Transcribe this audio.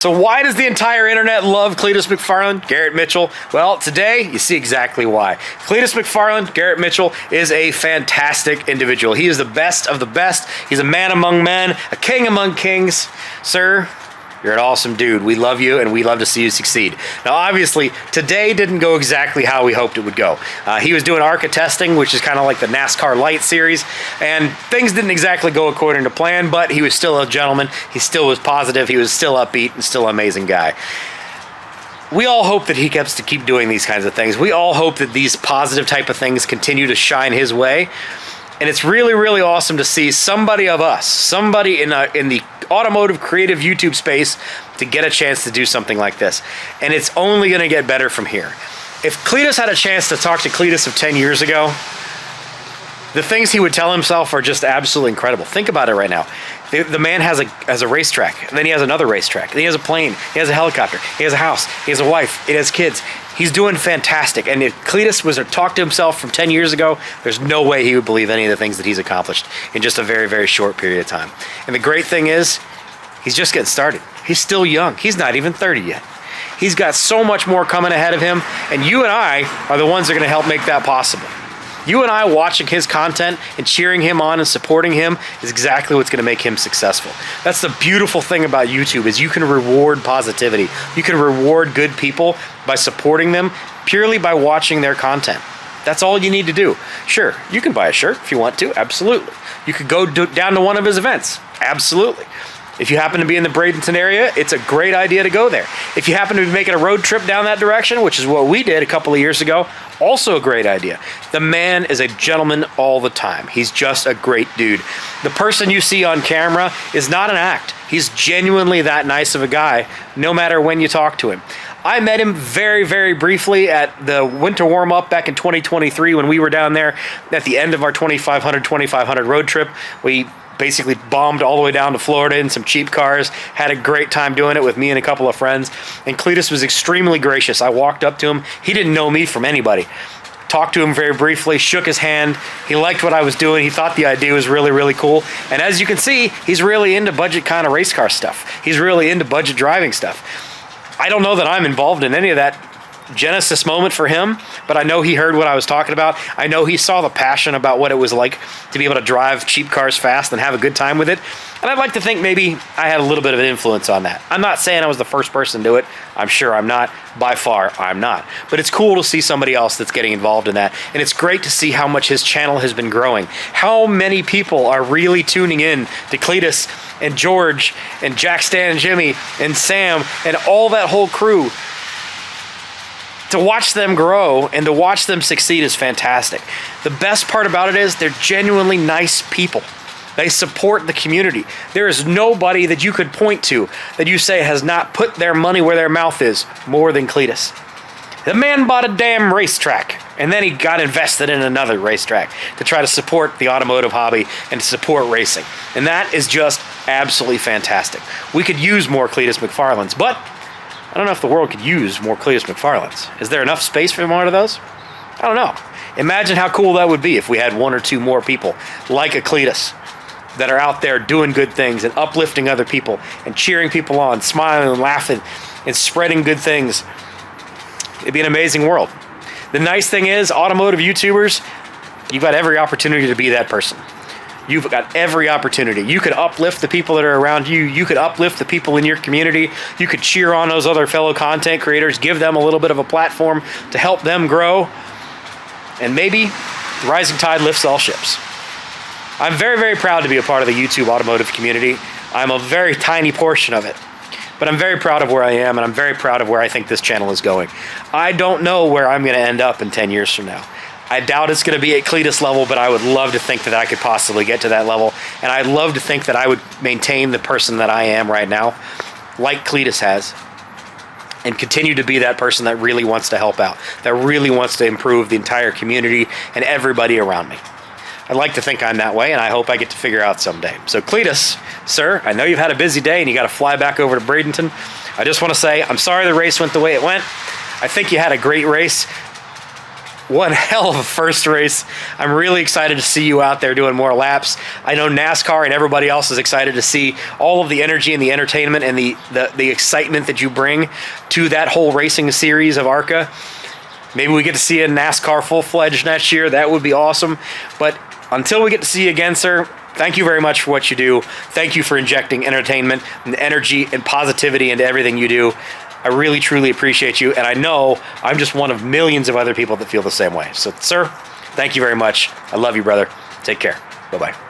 So why does the entire internet love Cletus McFarland, Garrett Mitchell? Well, today you see exactly why. Cletus McFarland, Garrett Mitchell, is a fantastic individual. He is the best of the best. He's a man among men, a king among kings. Sir, you're an awesome dude. We love you, and we love to see you succeed. Now, obviously, today didn't go exactly how we hoped it would go. He was doing ARCA testing, which is kind of like the Nascar Light series, and things didn't exactly go according to plan, but he was still a gentleman. He still was positive. He was still upbeat and still an amazing guy. We all hope that he gets to keep doing these kinds of things. We all hope that these positive type of things continue to shine his way. And it's really, really awesome to see somebody of us, somebody in the automotive creative YouTube space to get a chance to do something like this. And it's only going to get better from here. If Cletus had a chance to talk to Cletus of 10 years ago, the things he would tell himself are just absolutely incredible. Think about it right now. The man has a racetrack, and then he has another racetrack, and he has a plane, he has a helicopter, he has a house, he has a wife, he has kids. He's doing fantastic. And if Cletus was to talk to himself from 10 years ago, there's no way he would believe any of the things that he's accomplished in just a very, very short period of time. And the great thing is, he's just getting started. He's still young. He's not even 30 yet. He's got so much more coming ahead of him, and you and I are the ones that are going to help make that possible. You and I watching his content and cheering him on and supporting him is exactly what's going to make him successful. That's the beautiful thing about YouTube, is you can reward positivity. You can reward good people by supporting them purely by watching their content. That's all you need to do. Sure, you can buy a shirt if you want to, absolutely. You could go down to one of his events, absolutely. If you happen to be in the Bradenton area, it's a great idea to go there. If you happen to be making a road trip down that direction, which is what we did a couple of years ago, also a great idea. The man is a gentleman all the time. He's just a great dude. The person you see on camera is not an act. He's genuinely that nice of a guy, no matter when you talk to him. I met him very, very briefly at the winter warm-up back in 2023 when we were down there at the end of our 2500 road trip. We basically bombed all the way down to Florida in some cheap cars, had a great time doing it with me and a couple of friends, and Cletus was extremely gracious. I walked up to him. He didn't know me from anybody. Talked to him very briefly, shook his hand. He liked what I was doing. He thought the idea was really, really cool. And as you can see, he's really into budget kind of race car stuff. He's really into budget driving stuff. I don't know that I'm involved in any of that Genesis moment for him, but I know he heard what I was talking about. I know he saw the passion about what it was like to be able to drive cheap cars fast and have a good time with it. And I'd like to think maybe I had a little bit of an influence on that. I'm not saying I was the first person to do it. I'm sure I'm not. By far, I'm not. But it's cool to see somebody else that's getting involved in that. And it's great to see how much his channel has been growing. How many people are really tuning in to Cletus and George and Jack, Stan, and Jimmy and Sam and all that whole crew. To watch them grow and to watch them succeed is fantastic. The best part about it is they're genuinely nice people. They support the community. There is nobody that you could point to that you say has not put their money where their mouth is more than Cletus. The man bought a damn racetrack, and then he got invested in another racetrack to try to support the automotive hobby and to support racing. And that is just absolutely fantastic. We could use more Cletus McFarlands, but I don't know if the world could use more Cletus McFarlands. Is there enough space for one of those? I don't know. Imagine how cool that would be if we had one or two more people like a Cletus that are out there doing good things and uplifting other people and cheering people on, smiling and laughing and spreading good things. It'd be an amazing world. The nice thing is, automotive YouTubers, you've got every opportunity to be that person. You've got every opportunity. You could uplift the people that are around you. You could uplift the people in your community. You could cheer on those other fellow content creators, give them a little bit of a platform to help them grow. And maybe the rising tide lifts all ships. I'm very, very proud to be a part of the YouTube automotive community. I'm a very tiny portion of it. But I'm very proud of where I am, and I'm very proud of where I think this channel is going. I don't know where I'm going to end up in 10 years from now. I doubt it's going to be at Cletus level, but I would love to think that I could possibly get to that level. And I'd love to think that I would maintain the person that I am right now, like Cletus has, and continue to be that person that really wants to help out, that really wants to improve the entire community and everybody around me. I'd like to think I'm that way, and I hope I get to figure out someday. So Cletus, sir, I know you've had a busy day and you got to fly back over to Bradenton. I just want to say I'm sorry the race went the way it went. I think you had a great race. one hell of a first race. I'm really excited to see you out there doing more laps. I know NASCAR and everybody else is excited to see all of the energy and the entertainment and the excitement that you bring to that whole racing series of ARCA. Maybe we get to see a NASCAR full-fledged next year. That would be awesome. But until we get to see you again, sir, thank you very much for what you do. Thank you for injecting entertainment and energy and positivity into everything you do. I really, truly appreciate you, and I know I'm just one of millions of other people that feel the same way. So, sir, thank you very much. I love you, brother. Take care. Bye-bye.